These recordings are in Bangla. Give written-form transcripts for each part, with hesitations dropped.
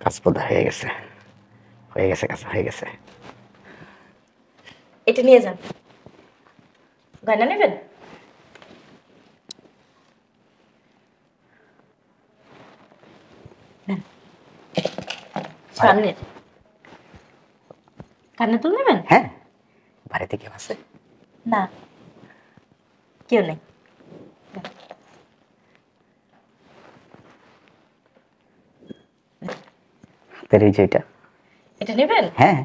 কাজ বোধহয় হয়ে গেছে, কাজ হয়ে গেছে। এটা নিয়ে যান। গয়না নেবেন? সামনের কানে তুল নেবেন? হ্যাঁ, বাড়িতে কেউ আছে? না, কেউ নেই। হাতের এই যে এটা নেবেন? হ্যাঁ।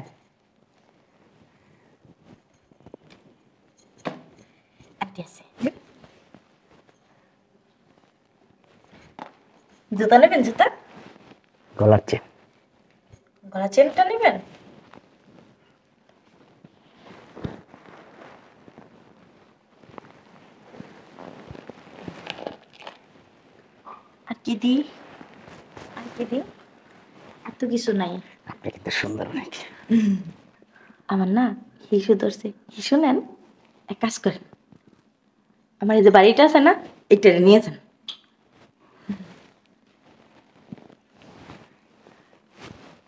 জুতা নেবেন? জুতা? গলার চেন। গলা চেনটা নেবেন? আর কি দি? আর কি দি? আর তো কিছু নাই। আপনি কিন্তু সুন্দর অনেক। আমার না হিসু ধরছে। হিসু নেন, এক কাজ করেন, আমার এই যে বাড়িটা আছে না, এটা নিয়ে যান।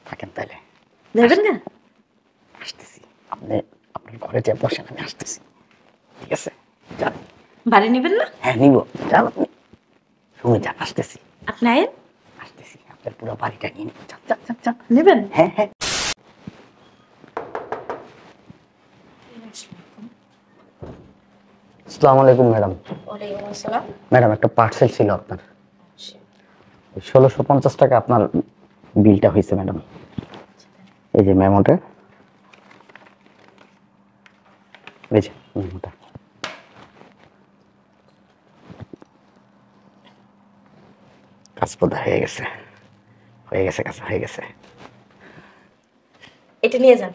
থাকেন তাহলে। যাবেন না? আসতেছি। আপনি আপনার ঘরে যে বসেন, আমি আসতেছি। ঠিক আছে, যান। বাড়ি নেবেন না? হ্যাঁ নিব, যান আপনি। শুনে যান, আসতেছি। আপনি আয়েন, আসতেছি, আপনার পুরো বাড়িটা নিয়ে নিব। যান যান যান যান। নেবেন? হ্যাঁ হ্যাঁ। আসসালামু আলাইকুম ম্যাডাম। ওয়ালাইকুম আসসালাম। ম্যাডাম, একটা পার্সেল ছিল আপনার। 1650 টাকা আপনার বিলটা হয়েছে ম্যাডাম। এই যে মেমোটা, এই যে মেমোটা। কাজ বোধহয় হয়ে গেছে, কাজ হয়ে গেছে। এটা নিয়ে যান।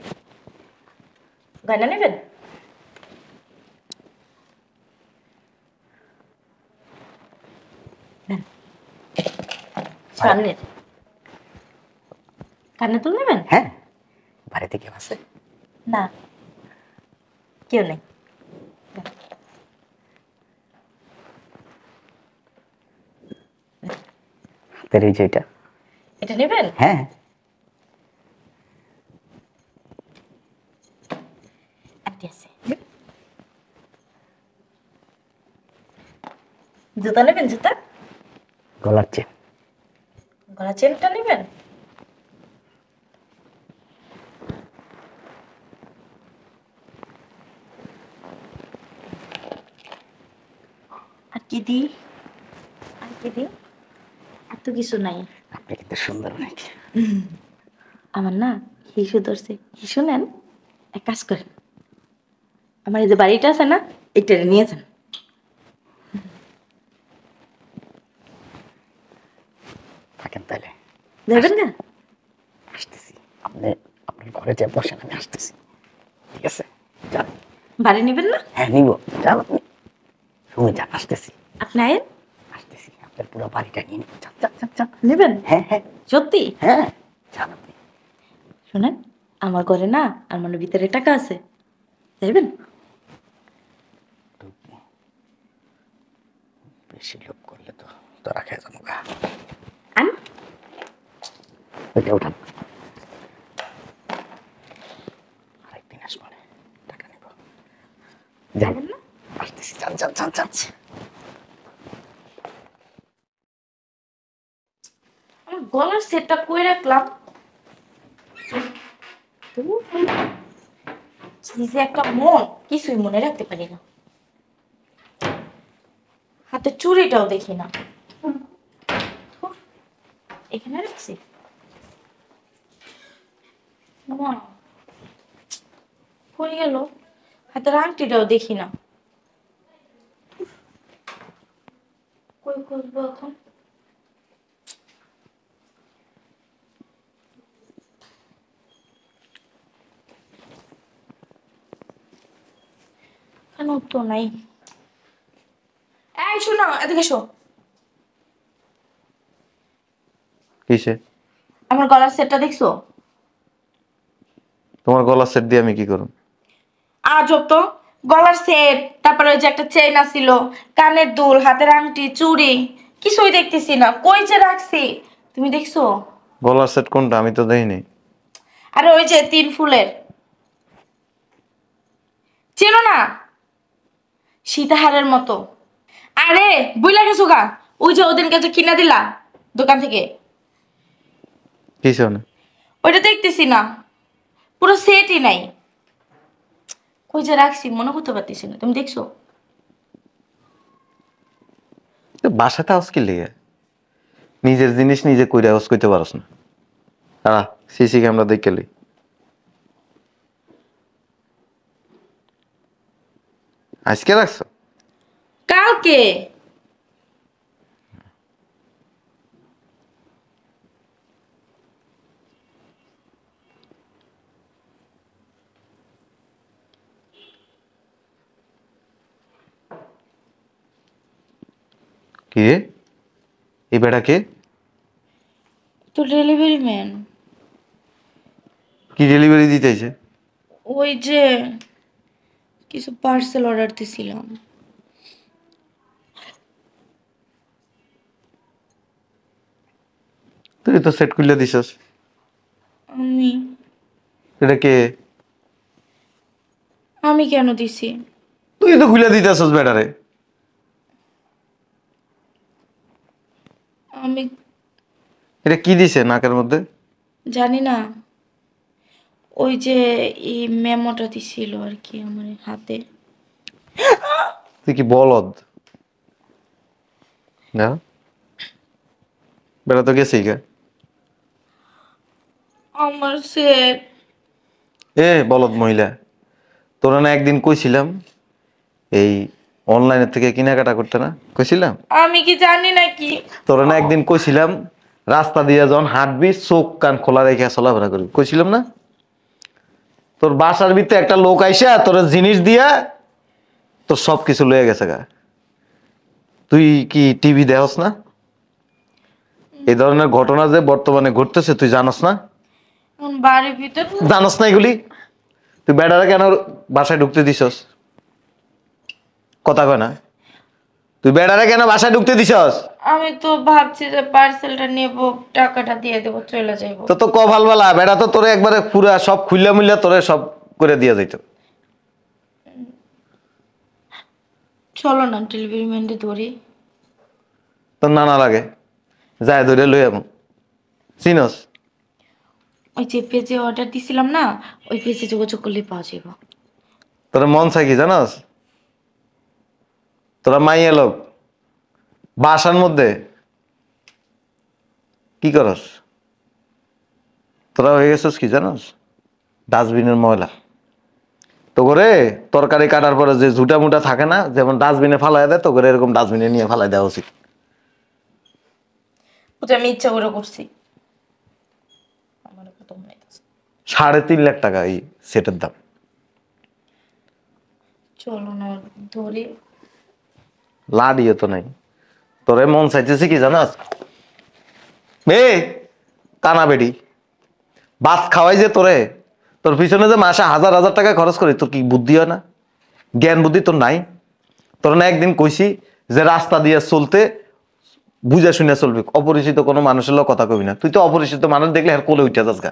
গয়না নেবেন? সামনের কানে তুল নেবেন? হ্যাঁ, বাড়িতে কেউ আছে? না, কেউ নেই। হাতের এই যে এটা নেবেন? হ্যাঁ। জুতা নেবেন? জুতা? গলার চেন। গলা চেনটা নেবেন? আর কি দি? আর কি দি? আর তো কিছু নাই। আপনি কিন্তু সুন্দর অনেক। আমার না হিসু ধরছে। হিসু নেন, এক কাজ করেন, আমার এই যে বাড়িটা আছে না, এটা নিয়ে যান। থাকেন তাহলে। যাবেন না? আসতেছি। আপনি আপনার ঘরে যে বসেন, আমি আসতেছি। ঠিক আছে, যান। বাড়ি নেবেন না? হ্যাঁ নিব, যান আপনি। শুনে যান, আসতেছি। আপনি আয়েন, আসতেছি, আপনার পুরো বাড়িটা নিয়ে নিব। যান যান যান যান। নেবেন? হ্যাঁ হ্যাঁ। সত্যি? হ্যাঁ, যান আপনি। শোনেন, আমার ঘরে না আর মনে ভিতরে টাকা আছে, যাইবেন? বেশি লোভ করলে তো তোরা খেয়ে যাবো গা। আন ওইটা উঠান। আরেকদিন আসবো, টাকা নেব। যাবেন না? আসতেছি, যান যান যান যান। আমার গলার সেটটা কই রাখলাম? কি যে একটা মন, কিছুই মনে রাখতে পারি না। হাতে চুড়িটাও দেখি না, এখানে রাখছি। কই গেল? হাতের আংটিটাও দেখি না, কই খুঁজবো এখন? কেন তো নাই। এই শোনো, এদিকে এসো। কিসে? আমার গলার সেটটা দেখছো? তোমার গলার সেট দিয়ে আমি কি করব? আজব তো, গলার সেট, তারপরে ওই যে একটা চেইন আছিল, কানের দুল, হাতের আংটি, চুড়ি, কিছুই দেখতেছি না, কই যে রাখছি, তুমি দেখছো? গলার সেট কোনটা আমি তো দেখিনি। আরে ওই যে 3 ফুলের, চেনো না? সীতাহারের মতো। আরে বুইলা গেছো গা, ওই যে ওদিনকে যে কিনা দিলা দোকান থেকে, কিসে না? ওইটা দেখতেছি না, পুরো সেটই নাই। কই যে রাখছি মনে করতে পারতেছি না, তুমি দেখছো? বাসাতে আওয়াজ কি লেগে? নিজের জিনিস নিজে কইরা আওয়াজ কইতে পারস না। সিসি ক্যামেরা দেখে লই। আজকে রাখছো? কালকে। কি রে? এই বেটা কে? তো ডেলিভারি ম্যান। কি ডেলিভারি দিতেছে? ওই যে কিছু পার্সেল অর্ডার দিছিলাম। তুই তো সেট খুলে দিছস। আমি এটা কে? আমি কেন দিছি? তুই তো খুলে দিতেছস বেটারে। আমি এটা কি দিছে নাকের মধ্যে? জানি না, ওই যে এই মেমোটা দিছিল আর কি আমার হাতে। তুই কি বলদ না? বেটা তো গেছেই গা। আমার সেট। বলদ মহিলা, তোরা না একদিন কইছিলাম এই অনলাইনের থেকে কেনাকাটা করতে না কইছিলাম? আমি কি জানি নাকি? তোরা না একদিন কইছিলাম রাস্তা দিয়ে যখন হাঁটবি চোখ কান খোলা রেখে চলাফেরা করবি, কইছিলাম না? তোর বাসার ভিতরে একটা লোক আইসা তোর জিনিস দিয়া তোর সব কিছু লয়ে গেছে গা। তুই কি টিভি দেখস না? এই ধরনের ঘটনা যে বর্তমানে ঘটতেছে তুই জানস না? এখন বাড়ির ভিতর জানস না এগুলি? তুই বেড়ারা কেন বাসায় ঢুকতে দিছস? কথা কয় না? তুই বেড়ারা কেন বাসায় ঢুকতে দিছস? আমি তো ভাবছি যে পার্সেলটা নেব, টাকাটা দিয়ে দেবো, চলে যাইব। তো কপাল বালা, বেড়া তো তোরে একবারে পুরা সব খুললা মুল্লা তোরে সব করে দিয়া যাইত। চলো না ডেলিভারি ম্যানকে ধরি। তোর নানা লাগে যায় ধরে লই এমন চিনস? ওই যে পেজে অর্ডার দিছিলাম না, ওই পেজে যোগাযোগ করলে পাওয়া যাবে। তোর মন চাই কি জানস? তোরা মাইয়া লোক বাসার মধ্যে কি করস? তোরা হয়ে গেছিস কি জানস? ডাস্টবিনের ময়লা। তো করে তরকারি কাটার পরে যে ঝুটা মুটা থাকে না, যেমন ডাস্টবিনে ফালাই দেয়, তো করে এরকম ডাস্টবিনে নিয়ে ফালাই দেওয়া উচিত। ওটা আমি ইচ্ছা করে করছি। আমার কত মনে আছে। 3.5 লাখ টাকা এই সেটের দাম। চলো না ধরি। লাডিও তো নাই। তোরে মন চাইতেছে কি জানাস? কানা বেডি ভাত খাওয়াই যে তোরে, তোর পিছনে যে মাসে 1000 টাকা খরচ করি, তোর কি বুদ্ধি হয় না? জ্ঞান বুদ্ধি তোর নাই? তোর না একদিন কইছি যে রাস্তা দিয়ে চলতে বুঝা শুনে চলবি, অপরিচিত কোনো মানুষের লোক কথা কবি না। তুই তো অপরিচিত মানুষ দেখলে আর কোলে উঠে যাস গা।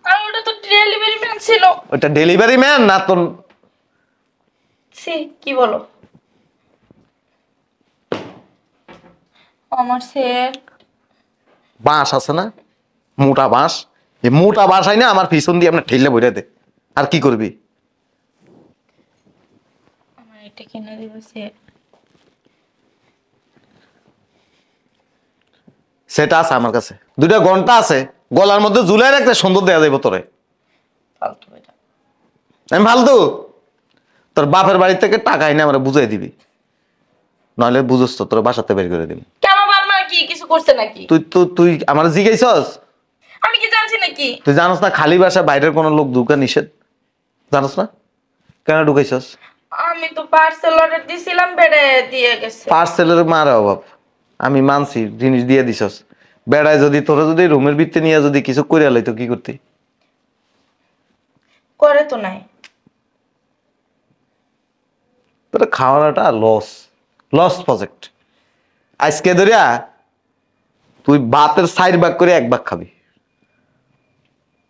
আর ওটা তো ডেলিভারি ম্যান ছিল। ওইটা ডেলিভারি ম্যান না তোর? সে কি বলো? আমার সেট বাঁশ আছে না, মোটা বাঁশ, এই মোটা বাঁশ হয় না আমার পিছন দিয়ে আপনার ঠেলে বইরে দে। আর কি করবি? আমার এটা কিনে দিবে সেট। সেটা আছে আমার কাছে, 2টা ঘন্টা আছে, গলার মধ্যে ঝুলাই রাখতে সুন্দর দেয়া যাইব তোরে। ফালতু এটা। আমি ফালতু? তোর বাপের বাড়ি থেকে টাকা এনে আমরা বুঝাই দিবি, নইলে বুঝস তো তোর বাসাতে বের করে দিবি। কেন বাপ মা কি কিছু করছে নাকি? তুই আমার জিজ্ঞাসস? আমি কি জানছি নাকি? তুই জানোস না খালি বাসা বাইরের কোনো লোক ঢুকা নিষেধ? জানোস না? কেন ঢুকাইছস? আমি তো পার্সেল অর্ডার দিছিলাম, বেড়ে দিয়ে গেছে। পার্সেলের মারা অভাব, আমি মানছি জিনিস দিয়ে দিছস। বেড়ায় যদি তোরা যদি রুমের ভিতরে নিয়ে যদি কিছু করে লাইতো কি করতি? করে তো নাই। তোরা খাওয়ানোটা লস প্রজেক্ট। আজকে ধরিয়া তুই ভাতের 4 ভাগ করে 1 ভাগ খাবি,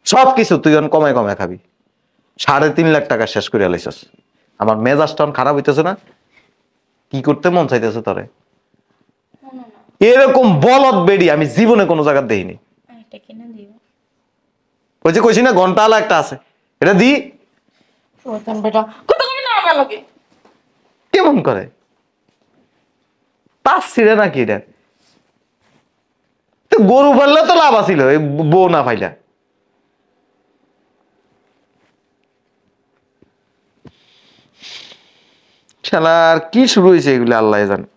সব কিছু তুই এখন কমায় কমায় খাবি। 3.5 লাখ টাকা শেষ করে আলাইছস। আমার মেজাজটা খারাপ হইতেছে না? কি করতে মন চাইতেছে তোরে? এরকম বলদ বেডি আমি জীবনে কোনো জায়গা দেখিনি। এটা কিনে দিও। ওই যে কইছি না ঘন্টা আলা একটা আছে, এটা দি। শয়তান বেটা কত করে না আমার লগে। কেমন করে পাঁচ ছিঁড়ে নাকি এটা? তো গরু ফেললে তো লাভ আছিল, এই বউ না ফাইলা। শালার কি শুরু হয়েছে এগুলো আল্লাহ জানে।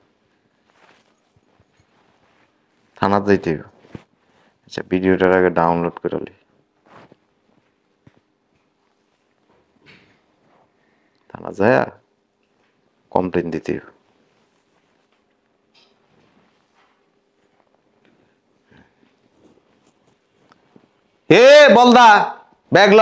থানা যাইতে হইব। আচ্ছা ভিডিওটার আগে ডাউনলোড করে লি, থানা যায় কমপ্লেন দিতে হইব। এ বলদা ব্যাগ ল।